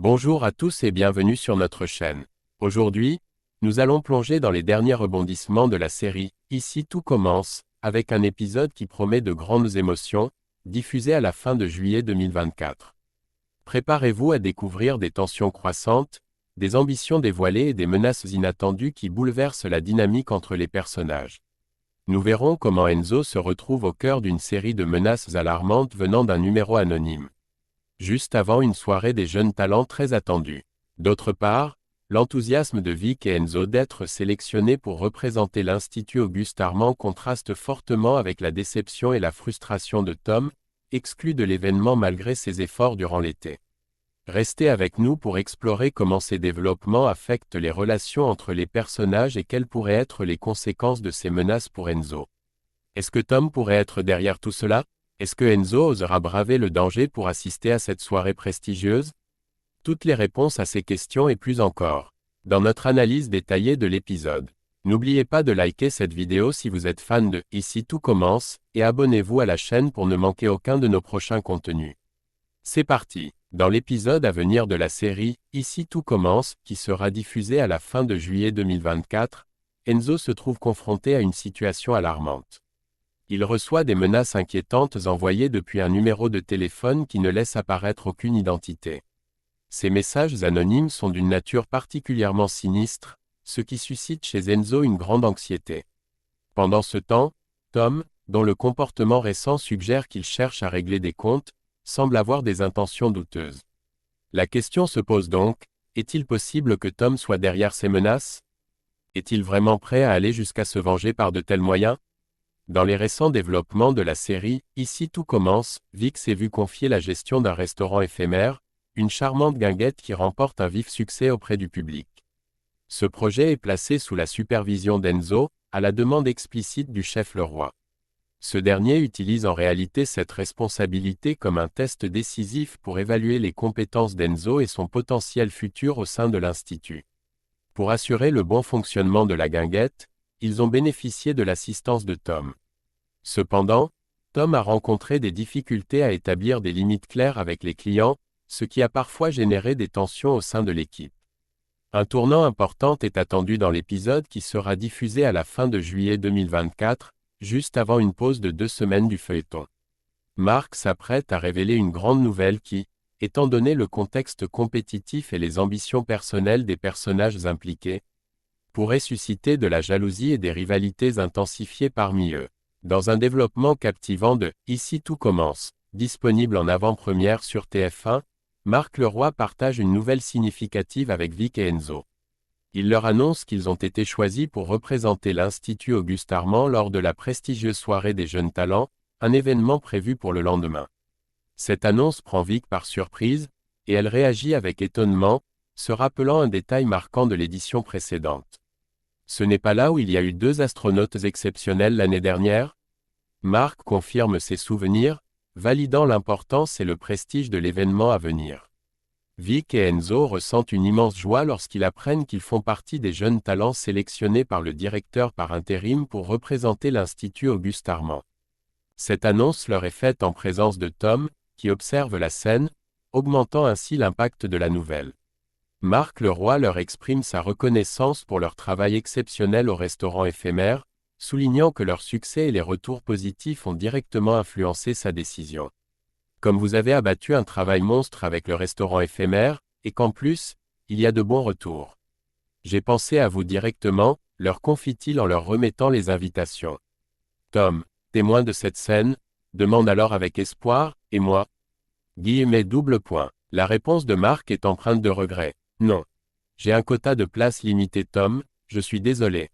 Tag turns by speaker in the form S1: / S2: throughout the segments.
S1: Bonjour à tous et bienvenue sur notre chaîne. Aujourd'hui, nous allons plonger dans les derniers rebondissements de la série « Ici tout commence » avec un épisode qui promet de grandes émotions, diffusé à la fin de juillet 2024. Préparez-vous à découvrir des tensions croissantes, des ambitions dévoilées et des menaces inattendues qui bouleversent la dynamique entre les personnages. Nous verrons comment Enzo se retrouve au cœur d'une série de menaces alarmantes venant d'un numéro anonyme, juste avant une soirée des jeunes talents très attendue. D'autre part, l'enthousiasme de Vic et Enzo d'être sélectionnés pour représenter l'Institut Auguste Armand contraste fortement avec la déception et la frustration de Tom, exclu de l'événement malgré ses efforts durant l'été. Restez avec nous pour explorer comment ces développements affectent les relations entre les personnages et quelles pourraient être les conséquences de ces menaces pour Enzo. Est-ce que Tom pourrait être derrière tout cela? Est-ce que Enzo osera braver le danger pour assister à cette soirée prestigieuse? Toutes les réponses à ces questions et plus encore, dans notre analyse détaillée de l'épisode. N'oubliez pas de liker cette vidéo si vous êtes fan de « Ici tout commence » et abonnez-vous à la chaîne pour ne manquer aucun de nos prochains contenus. C'est parti! Dans l'épisode à venir de la série « Ici tout commence » qui sera diffusé à la fin de juillet 2024, Enzo se trouve confronté à une situation alarmante. Il reçoit des menaces inquiétantes envoyées depuis un numéro de téléphone qui ne laisse apparaître aucune identité. Ces messages anonymes sont d'une nature particulièrement sinistre, ce qui suscite chez Enzo une grande anxiété. Pendant ce temps, Tom, dont le comportement récent suggère qu'il cherche à régler des comptes, semble avoir des intentions douteuses. La question se pose donc, est-il possible que Tom soit derrière ces menaces? Est-il vraiment prêt à aller jusqu'à se venger par de tels moyens? Dans les récents développements de la série « Ici tout commence », Vic s'est vu confier la gestion d'un restaurant éphémère, une charmante guinguette qui remporte un vif succès auprès du public. Ce projet est placé sous la supervision d'Enzo, à la demande explicite du chef Leroy. Ce dernier utilise en réalité cette responsabilité comme un test décisif pour évaluer les compétences d'Enzo et son potentiel futur au sein de l'Institut. Pour assurer le bon fonctionnement de la guinguette, ils ont bénéficié de l'assistance de Tom. Cependant, Tom a rencontré des difficultés à établir des limites claires avec les clients, ce qui a parfois généré des tensions au sein de l'équipe. Un tournant important est attendu dans l'épisode qui sera diffusé à la fin de juillet 2024, juste avant une pause de 2 semaines du feuilleton. Mark s'apprête à révéler une grande nouvelle qui, étant donné le contexte compétitif et les ambitions personnelles des personnages impliqués, pourrait susciter de la jalousie et des rivalités intensifiées parmi eux. Dans un développement captivant de « Ici tout commence », disponible en avant-première sur TF1, Mark Leroy partage une nouvelle significative avec Vic et Enzo. Il leur annonce qu'ils ont été choisis pour représenter l'Institut Auguste Armand lors de la prestigieuse soirée des jeunes talents, un événement prévu pour le lendemain. Cette annonce prend Vic par surprise, et elle réagit avec étonnement, se rappelant un détail marquant de l'édition précédente. Ce n'est pas là où il y a eu 2 astronautes exceptionnels l'année dernière? Mark confirme ses souvenirs, validant l'importance et le prestige de l'événement à venir. Vic et Enzo ressentent une immense joie lorsqu'ils apprennent qu'ils font partie des jeunes talents sélectionnés par le directeur par intérim pour représenter l'Institut Auguste Armand. Cette annonce leur est faite en présence de Tom, qui observe la scène, augmentant ainsi l'impact de la nouvelle. Mark Leroy leur exprime sa reconnaissance pour leur travail exceptionnel au restaurant éphémère, soulignant que leur succès et les retours positifs ont directement influencé sa décision. Comme vous avez abattu un travail monstre avec le restaurant éphémère, et qu'en plus, il y a de bons retours. J'ai pensé à vous directement, leur confie-t-il en leur remettant les invitations. Tom, témoin de cette scène, demande alors avec espoir, « Et moi ?» Double point. La réponse de Mark est empreinte de regret. « Non. J'ai un quota de place limité Tom, je suis désolé. »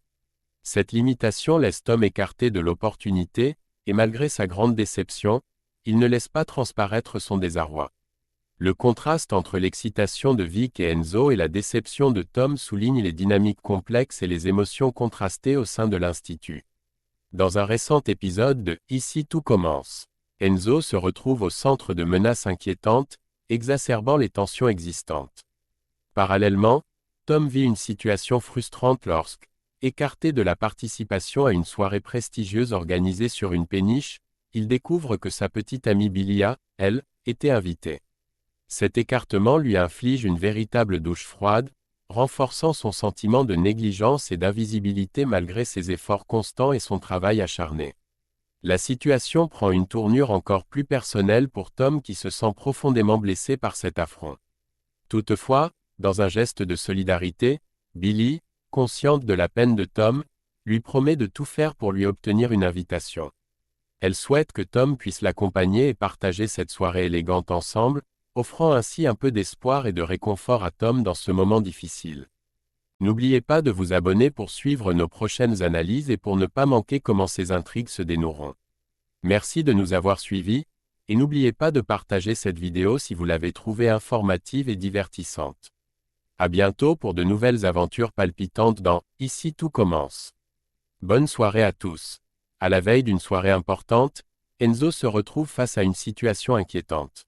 S1: Cette limitation laisse Tom écarté de l'opportunité, et malgré sa grande déception, il ne laisse pas transparaître son désarroi. Le contraste entre l'excitation de Vic et Enzo et la déception de Tom souligne les dynamiques complexes et les émotions contrastées au sein de l'Institut. Dans un récent épisode de « Ici tout commence », Enzo se retrouve au centre de menaces inquiétantes, exacerbant les tensions existantes. Parallèlement, Tom vit une situation frustrante lorsque, écarté de la participation à une soirée prestigieuse organisée sur une péniche, il découvre que sa petite amie Bilia, elle, était invitée. Cet écartement lui inflige une véritable douche froide, renforçant son sentiment de négligence et d'invisibilité malgré ses efforts constants et son travail acharné. La situation prend une tournure encore plus personnelle pour Tom qui se sent profondément blessé par cet affront. Toutefois, dans un geste de solidarité, Billy, consciente de la peine de Tom, lui promet de tout faire pour lui obtenir une invitation. Elle souhaite que Tom puisse l'accompagner et partager cette soirée élégante ensemble, offrant ainsi un peu d'espoir et de réconfort à Tom dans ce moment difficile. N'oubliez pas de vous abonner pour suivre nos prochaines analyses et pour ne pas manquer comment ces intrigues se dénoueront. Merci de nous avoir suivis, et n'oubliez pas de partager cette vidéo si vous l'avez trouvée informative et divertissante. À bientôt pour de nouvelles aventures palpitantes dans Ici tout commence. Bonne soirée à tous. À la veille d'une soirée importante, Enzo se retrouve face à une situation inquiétante.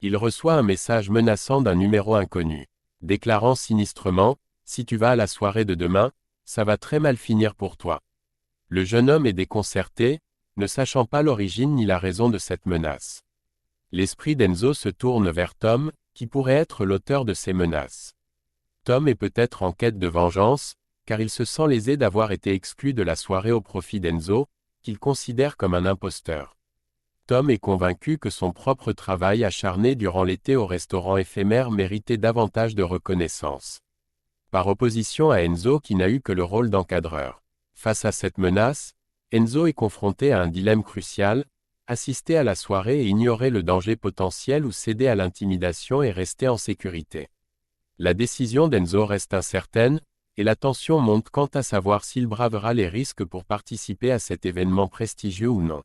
S1: Il reçoit un message menaçant d'un numéro inconnu, déclarant sinistrement « Si tu vas à la soirée de demain, ça va très mal finir pour toi ». Le jeune homme est déconcerté, ne sachant pas l'origine ni la raison de cette menace. L'esprit d'Enzo se tourne vers Tom, qui pourrait être l'auteur de ces menaces. Tom est peut-être en quête de vengeance, car il se sent lésé d'avoir été exclu de la soirée au profit d'Enzo, qu'il considère comme un imposteur. Tom est convaincu que son propre travail acharné durant l'été au restaurant éphémère méritait davantage de reconnaissance. Par opposition à Enzo qui n'a eu que le rôle d'encadreur. Face à cette menace, Enzo est confronté à un dilemme crucial, assister à la soirée et ignorer le danger potentiel ou céder à l'intimidation et rester en sécurité. La décision d'Enzo reste incertaine, et la tension monte quant à savoir s'il bravera les risques pour participer à cet événement prestigieux ou non.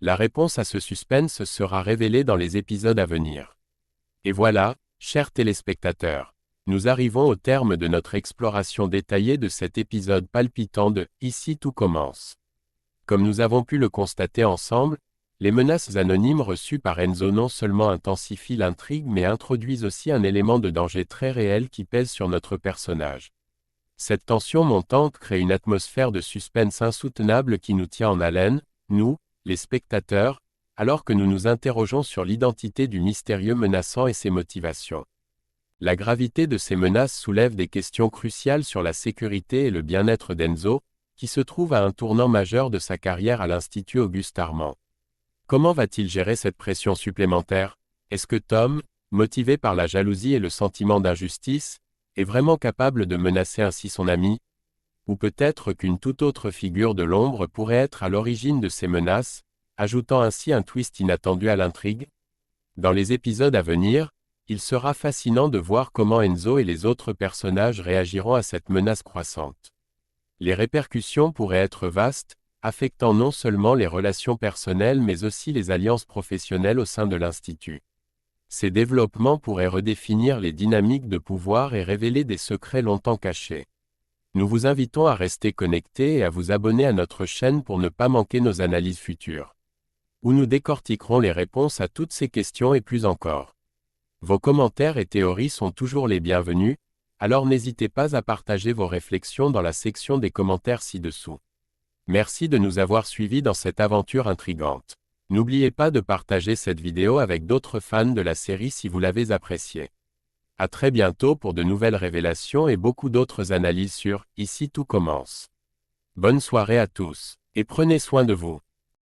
S1: La réponse à ce suspense sera révélée dans les épisodes à venir. Et voilà, chers téléspectateurs, nous arrivons au terme de notre exploration détaillée de cet épisode palpitant de Ici tout commence. Comme nous avons pu le constater ensemble, les menaces anonymes reçues par Enzo non seulement intensifient l'intrigue mais introduisent aussi un élément de danger très réel qui pèse sur notre personnage. Cette tension montante crée une atmosphère de suspense insoutenable qui nous tient en haleine, nous, les spectateurs, alors que nous nous interrogeons sur l'identité du mystérieux menaçant et ses motivations. La gravité de ces menaces soulève des questions cruciales sur la sécurité et le bien-être d'Enzo, qui se trouve à un tournant majeur de sa carrière à l'Institut Auguste Armand. Comment va-t-il gérer cette pression supplémentaire? Est-ce que Tom, motivé par la jalousie et le sentiment d'injustice, est vraiment capable de menacer ainsi son ami? Ou peut-être qu'une toute autre figure de l'ombre pourrait être à l'origine de ces menaces, ajoutant ainsi un twist inattendu à l'intrigue? Dans les épisodes à venir, il sera fascinant de voir comment Enzo et les autres personnages réagiront à cette menace croissante. Les répercussions pourraient être vastes, affectant non seulement les relations personnelles mais aussi les alliances professionnelles au sein de l'Institut. Ces développements pourraient redéfinir les dynamiques de pouvoir et révéler des secrets longtemps cachés. Nous vous invitons à rester connectés et à vous abonner à notre chaîne pour ne pas manquer nos analyses futures, où nous décortiquerons les réponses à toutes ces questions et plus encore. Vos commentaires et théories sont toujours les bienvenus, alors n'hésitez pas à partager vos réflexions dans la section des commentaires ci-dessous. Merci de nous avoir suivis dans cette aventure intrigante. N'oubliez pas de partager cette vidéo avec d'autres fans de la série si vous l'avez appréciée. À très bientôt pour de nouvelles révélations et beaucoup d'autres analyses sur Ici tout commence. Bonne soirée à tous, et prenez soin de vous.